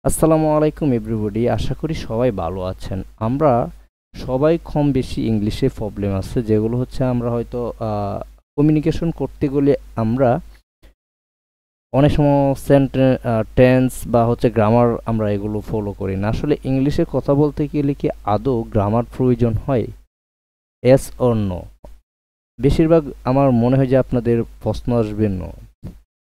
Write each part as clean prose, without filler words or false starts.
আসসালামু আলাইকুম এভরিবডি, আশা করি সবাই ভালো আছেন। আমরা সবাই কম বেশি ইংলিশে প্রবলেম আছে, যেগুলো হচ্ছে আমরা হয়তো কমিউনিকেশন করতে গেলে আমরা অনেক সময় টেন্স বা হচ্ছে গ্রামার আমরা এগুলো ফলো করি না। আসলে ইংলিশে কথা বলতে গেলে কি আদৌ গ্রামার প্রয়োজন হয়? Yes or no? বেশিরভাগ আমার মনে হয় যে আপনাদের প্রশ্ন আসবে নো,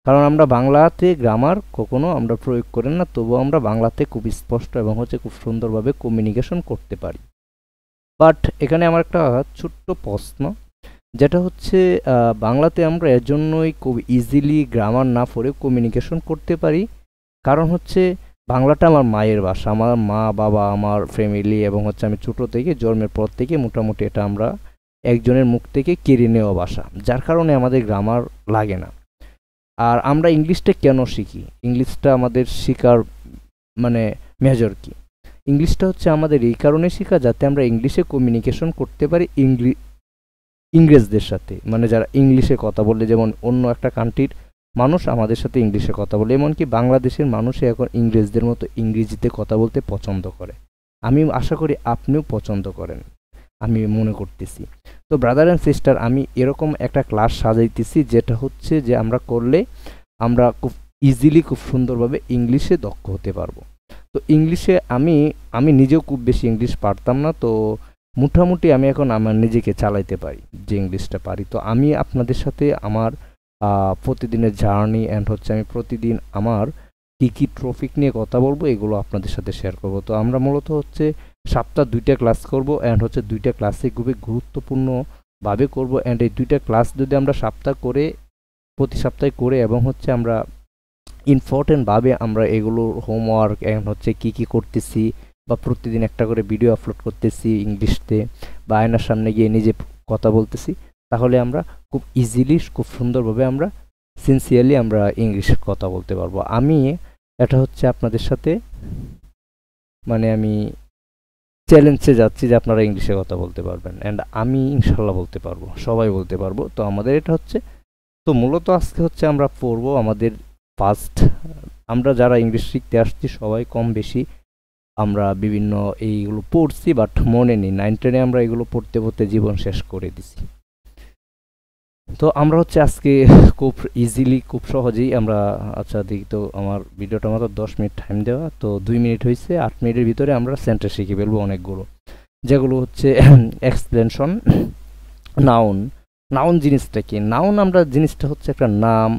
কারণ আমরা বাংলাতে গ্রামার কখনো আমরা প্রয়োগ করি না, তবুও আমরা বাংলাতে খুব স্পষ্ট এবং হচ্ছে খুব সুন্দরভাবে কমিউনিকেশন করতে পারি। বাট এখানে আমার একটা ছোট্ট প্রশ্ন, যেটা হচ্ছে বাংলাতে আমরা এর জন্যই খুব ইজিলি গ্রামার না পড়ে কমিউনিকেশন করতে পারি। কারণ হচ্ছে বাংলাটা আমার মায়ের ভাষা, আমার মা বাবা আমার ফ্যামিলি এবং হচ্ছে আমি ছোটো থেকে জন্মের পর থেকে মোটামুটি এটা আমরা একজনের মুখ থেকে কেড়ে নেওয়া ভাষা, যার কারণে আমাদের গ্রামার লাগে না। আর আমরা ইংলিশটা কেন শিখি? ইংলিশটা আমাদের শেখার মানে মেজর কি? ইংলিশটা হচ্ছে আমাদের এই কারণে শেখা যাতে আমরা ইংলিশে কমিউনিকেশন করতে পারি ইংরেজদের সাথে, মানে যারা ইংলিশে কথা বলে, যেমন অন্য একটা কান্ট্রির মানুষ আমাদের সাথে ইংলিশে কথা বলে, এমনকি বাংলাদেশের মানুষে এখন ইংরেজদের মতো ইংরেজিতে কথা বলতে পছন্দ করে। আমি আশা করি আপনিও পছন্দ করেন, আমি মনে করতেছি। তো ব্রাদার অ্যান্ড সিস্টার, আমি এরকম একটা ক্লাস সাজাইতেছি যেটা হচ্ছে যে আমরা করলে আমরা খুব ইজিলি খুব সুন্দরভাবে ইংলিশে দক্ষ হতে পারবো। তো ইংলিশে আমি আমি নিজেও খুব বেশি ইংলিশ পারতাম না, তো মোটামুটি আমি এখন আমার নিজেকে চালাইতে পারি, যে ইংলিশটা পারি। তো আমি আপনাদের সাথে আমার প্রতিদিনের জার্নি অ্যান্ড হচ্ছে আমি প্রতিদিন আমার কী কী টপিক নিয়ে কথা বলবো এগুলো আপনাদের সাথে শেয়ার করব। তো আমরা মূলত হচ্ছে সপ্তাহ 2টা ক্লাস করব অ্যান্ড হচ্ছে 2টা ক্লাসে খুবই গুরুত্বপূর্ণভাবে করব। অ্যান্ড এই 2টা ক্লাস যদি আমরা প্রতি সপ্তাহে করে এবং হচ্ছে আমরা ইম্পর্টেন্টভাবে আমরা এগুলোর হোমওয়ার্ক অ্যান্ড হচ্ছে কী কী করতেছি, বা প্রতিদিন একটা করে ভিডিও আপলোড করতেছি ইংলিশতে, বা আয়নার সামনে গিয়ে নিজে কথা বলতেছি, তাহলে আমরা খুব ইজিলি খুব সুন্দরভাবে আমরা সিনসিয়ারলি আমরা ইংলিশে কথা বলতে পারবো। আমি এটা হচ্ছে আপনাদের সাথে মানে আমি চ্যালেঞ্জে যাচ্ছি যে আপনারা ইংলিশে কথা বলতে পারবেন, অ্যান্ড আমি ইনশাল্লাহ বলতে পারবো, সবাই বলতে পারবো। তো আমাদের এটা হচ্ছে, তো মূলত আজকে হচ্ছে আমরা পড়বো আমাদের ফার্স্ট, আমরা যারা ইংলিশ শিখতে আসছি সবাই কম বেশি আমরা বিভিন্ন এইগুলো পড়ছি, বাট মনে নেই। 9-10-এ আমরা এগুলো পড়তে পড়তে জীবন শেষ করে দিছি। তো আমরা হচ্ছে আজকে খুব ইজিলি খুব সহজেই আমরা, আচ্ছা দেখি তো আমার ভিডিওটা মাত্র 10 মিনিট টাইম দেওয়া, তো 2 মিনিট হয়েছে, 8 মিনিটের ভিতরে আমরা সেন্টেন্স শিখে ফেলবো অনেকগুলো, যেগুলো হচ্ছে এক্সপ্লেনশন, নাউন। নাউন জিনিসটা কি? নাউন আমরা জিনিসটা হচ্ছে একটা নাম,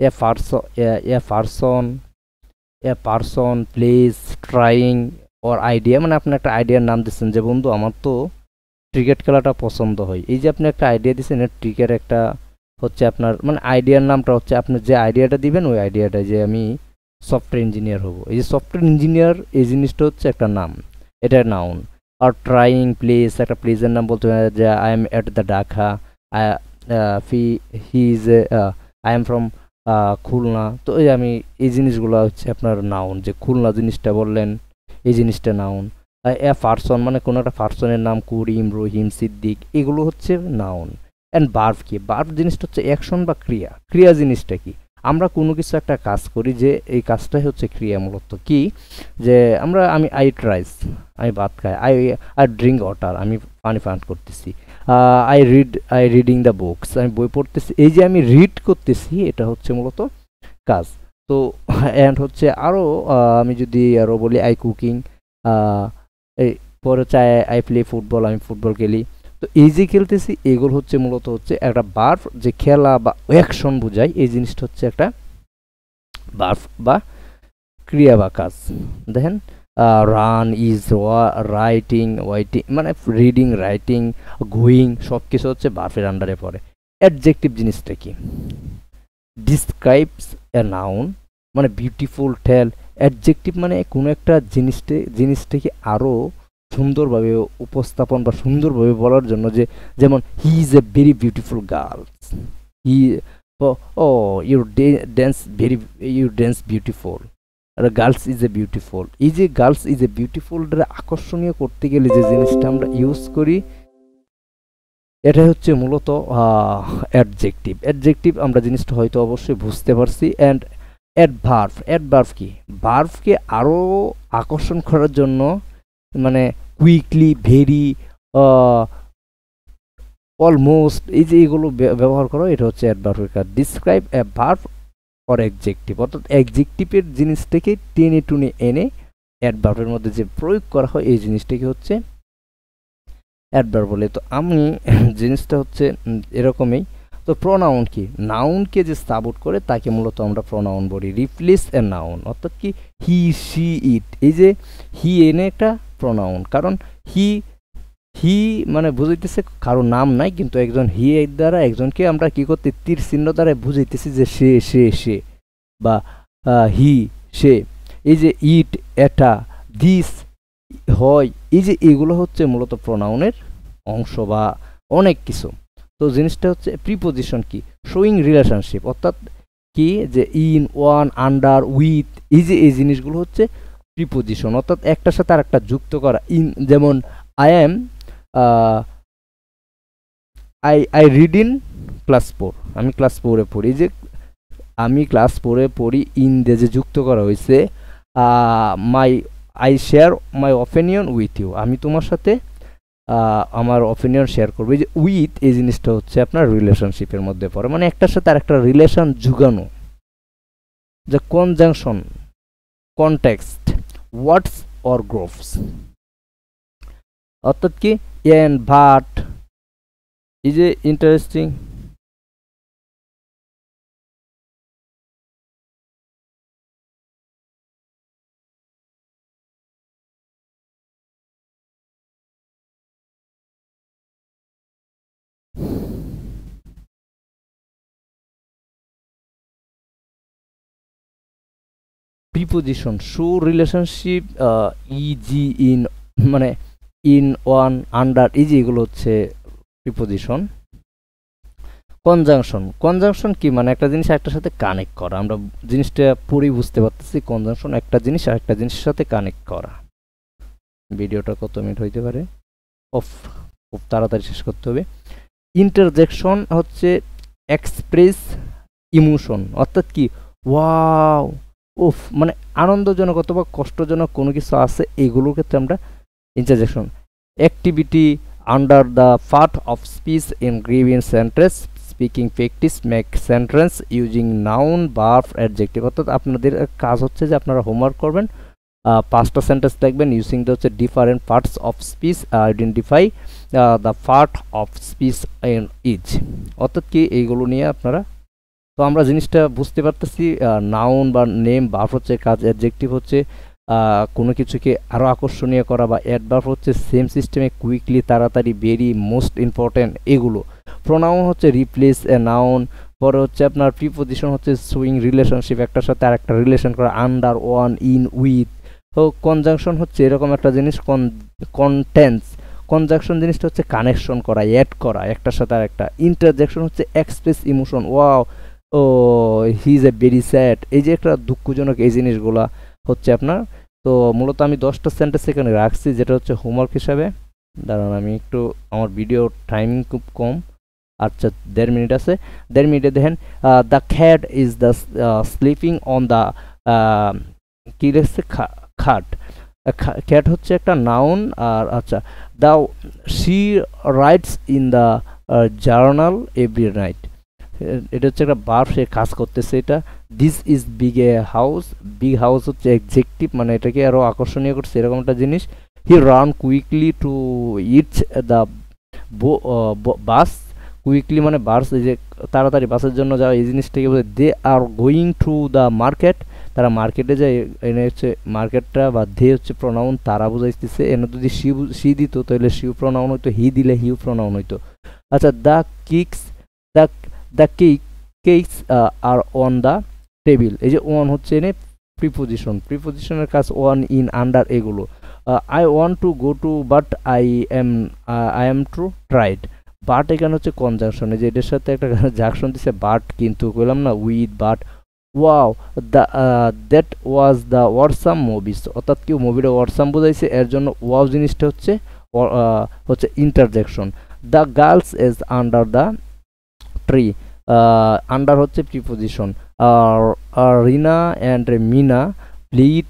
a person, place, trying or idea, মানে আপনি একটা আইডিয়ার নাম দিচ্ছেন, যে বন্ধু আমার তো ক্রিকেট খেলাটা পছন্দ হয়। এই যে আপনি একটা আইডিয়া দিচ্ছেন, ট্রিকের একটা হচ্ছে আপনার মানে আইডিয়ার নামটা হচ্ছে আপনি যে আইডিয়াটা দিবেন ওই আইডিয়াটা, যে আমি সফটওয়্যার ইঞ্জিনিয়ার হব, এই যে সফটওয়্যার ইঞ্জিনিয়ার এই জিনিসটা হচ্ছে একটা নাম, এটা নাউন। আর ট্রাইং প্লেস, একটা প্লেসের নাম বলতে পারে, যে I am at the Dhaka, he is I am from Khulna. তো এই আমি এই জিনিসগুলো হচ্ছে আপনার নাউন, যে খুলনা জিনিসটা বললেন এই জিনিসটা নাউন। এ পারসন মানে কোনো একটা পারসনের নাম, করিম, রহিম, সিদ্দিক, এগুলো হচ্ছে নাউন। অ্যান্ড বার্ব কি? বার্ব জিনিসটা হচ্ছে অ্যাকশন বা ক্রিয়া। ক্রিয়া জিনিসটা কি? আমরা কোনো কিছু একটা কাজ করি, যে এই কাজটাই হচ্ছে ক্রিয়া। মূলত কি? যে আমি আই ইট রাইস, আমি ভাত খাই, আই ড্রিঙ্ক ওয়াটার, আমি পানি পান করতেছি। আই রিডিং দ্য বুকস, আমি বই পড়তেছি। এই যে আমি রিড করতেছি, এটা হচ্ছে মূলত কাজ। তো অ্যান্ড হচ্ছে আরও আমি যদি আরও বলি, আই কুকিং, এই পরে হচ্ছে আই প্লে ফুটবল, আমি ফুটবল খেলি। তো এই যে খেলতেছি, এগুলো হচ্ছে মূলত হচ্ছে একটা বার্ব, যে খেলা বা অ্যাকশন বোঝায়, এই জিনিসটা হচ্ছে একটা বার্ব বা ক্রিয়া বা কাজ। দেখেন, রান, ইজ, রাইটিং, ওয়াইটিং, মানে রিডিং, রাইটিং, গোয়িং, সব কিছু হচ্ছে বার্বের আন্ডারে পড়ে। অ্যাডজেক্টিভ জিনিসটা কি? ডিসক্রাইবস এ নাউন, মানে বিউটিফুল, টেল। অ্যাডজেক্টিভ মানে কোনো একটা জিনিসটাকে আরও সুন্দরভাবে উপস্থাপন বা সুন্দরভাবে বলার জন্য, যে যেমন he is a very beautiful girls, he, ও ইউ ড্যান্স বিউটিফুল, আর গার্লস ইজ এ বিউটিফুল। এই যে গার্লস ইজ এ বিউটিফুলটা আকর্ষণীয় করতে গেলে যে জিনিসটা আমরা ইউজ করি, এটাই হচ্ছে মূলত অ্যাডজেক্টিভ। আমরা জিনিসটা হয়তো অবশ্যই বুঝতে পারছি। অ্যান্ড অ্যাডভার্ব কি, ভার্ভকে আরো আকর্ষণ করার জন্য, মানে কুইকলি, ভেরি, অলমোস্ট, এই যে এগুলো ব্যবহার করো, এটা হচ্ছে অ্যাডভার্বের কাজ। Describe A verb or adjective, অর্থাৎ অ্যাডজেক্টিভের জিনিসটাকে টেনে টুনে এনে অ্যাডভার্বের মধ্যে যে প্রয়োগ করা হয় এই জিনিসটাকে হচ্ছে অ্যাডভার্ব বলে। তো আমি জিনিসটা হচ্ছে এরকমই। তো প্রোনাউন কি, নাউনকে যে সাপোর্ট করে তাকে মূলত আমরা প্রোনাউন বলি। রিপ্লেস এ নাউন, অর্থাৎ কি হি, শি, ইট, এই যে হি এনে একটা প্রোনাউন, কারণ হি হি মানে বুঝাইতেছে কারো নাম নাই, কিন্তু একজন হি এর দ্বারা একজনকে আমরা কি করতে, তীর চিহ্ন দ্বারা বুঝাইতেছি যে সে বা হি, সে। এই যে ইট, এটা, দিস, হয়, এই যে এগুলো হচ্ছে মূলত প্রোনাউনের অংশ বা অনেক কিছু। তো জিনিসটা হচ্ছে প্রিপোজিশন কি, শোয়িং রিলেশনশিপ, অর্থাৎ কি যে ইন, ওয়ান, আন্ডার, উইথ, এই যে এই জিনিসগুলো হচ্ছে প্রিপোজিশন, অর্থাৎ একটার সাথে আর একটা যুক্ত করা। ইন যেমন I am, I read in class 4, আমি ক্লাস 4-এ পড়ি, যে আমি ক্লাস 4-এ পড়ি, ইন দিয়ে যে যুক্ত করা হয়েছে। My I share my opinion with you, আমি তোমার সাথে আমার অপিনিয়ন শেয়ার করবো। এই যে উইথ, এই জিনিসটা হচ্ছে আপনার রিলেশনশিপের মধ্যে পড়ে, মানে একটার সাথে আর একটা রিলেশন যুগানো। যে conjunction, context, words or groups, অর্থাৎ কি এন, বাট, এই যে interesting, preposition show relationship, easy, in, মানে ইন, ওয়ান, আন্ডার, এই যে এগুলো হচ্ছে প্রিপোজিশন। কনজাংশন কি, মানে একটা জিনিস একটার সাথে কানেক্ট করা, আমরা জিনিসটা পুরোই বুঝতে পারতেছি। কনজাংশন একটা জিনিস আর একটা জিনিসের সাথে কানেক্ট করা। ভিডিওটা কত মিনিট হইতে পারে, অফ, খুব তাড়াতাড়ি শেষ করতে হবে। ইন্টারজেকশন হচ্ছে এক্সপ্রেস ইমোশন, অর্থাৎ কি ওয়াও, উফ, মানে আনন্দজনক অথবা কষ্টজনক কোনো কিছু আছে, এইগুলোর ক্ষেত্রে আমরা interjection. Activity under the part of speech in grieving sentence, speaking practice make sentence using noun, verb, adjective, অর্থাৎ আপনাদের কাজ হচ্ছে যে আপনারা হোমওয়ার্ক করবেন, 5টা সেন্টেন্স দেখবেন, ইউজিং দ্য হচ্ছে different parts of speech, identify the part of speech in each, অর্থাৎ কি এইগুলো নিয়ে আপনারা। তো আমরা জিনিসটা বুঝতে পারতেছি, নাউন বা নেম, ভার্ব হচ্ছে কাজ, অ্যাডজেক্টিভ হচ্ছে কোনো কিছুকে আরও আকর্ষণীয় করা, বা অ্যাডভার্ব হচ্ছে সেম সিস্টেমে কুইকলি, তাড়াতাড়ি, ভেরি, মোস্ট ইম্পর্টেন্ট, এগুলো। প্রোনাউন হচ্ছে রিপ্লেস এ নাউন, পরে হচ্ছে আপনার প্রিপোজিশন হচ্ছে শোয়িং রিলেশনশিপ, একটার সাথে আর একটা রিলেশন করা, আন্ডার, ওয়ান, ইন, উইথ। তো কনজাংশন হচ্ছে এরকম একটা জিনিস, কনটেন্স, কনজাংশন জিনিসটা হচ্ছে কানেকশন করা, অ্যাড করা একটার সাথে আর একটা। ইন্টারজেকশন হচ্ছে express emotion, wow, oh he is a very sad, এই যে একটা দুঃখজনক, এই জিনিসগুলা হচ্ছে আপনার। তো মূলত আমি 10টা সেন্টেন্স এখানে রাখছি, যেটা হচ্ছে হোমওয়ার্ক হিসাবে। দাঁড়ান আমি একটু, আমার ভিডিও টাইমিং খুব কম, আচ্ছা 1.5 মিনিট আছে, 1.5 মিনিটে দেখেন। The cat is the sleeping on the, কি লিখছে, খাট, ক্যাট হচ্ছে একটা নাউন। আর আচ্ছা, the she rights in the journal every night, এটা হচ্ছে একটা ভার্ব, সে কাজ করতেছে এটা। This is big a house, big house হচ্ছে এক্সেকটিভ, মানে এটাকে আরো আকর্ষণীয় করছে এরকম একটা জিনিস। He run quickly to its the bus, quickly মানে বাস, এই যে তাড়াতাড়ি বাসের জন্য যাওয়া, এই জিনিসটাকে বলে। They are going to the market, তারা মার্কেটে যায়, এনে হচ্ছে মার্কেটটা, বা দে হচ্ছে প্রোনাউন, তারা বুঝাইতেছে। এনে যদি সি দিত তাহলে শিউ প্রোনাউন হইতো, হি দিলে হিউ প্রোনাউন হইতো। আচ্ছা, the kicks, the the cakes are on the table, এই যে ওয়ান হচ্ছে এনে প্রিপোজিশন, প্রিপোজিশনের কাজ ওয়ান, ইন, আন্ডার, এগুলো। I want to go to but I am to tried, but এখানে হচ্ছে কনজাংশন, যে এটার সাথে একটা জাংশন দিছে বাট, কিন্তু বললাম না with, but. Wow, that was the awesome movies, অর্থাৎ কি মুভিটা ওয়ারসাম বোঝাইছে, এর জন্য ওয়াও জিনিসটা হচ্ছে interjection. The girls is under the tree, under হচ্ছে প্রিপোজিশন। আর আর রিনা অ্যান্ড মিনা প্লেড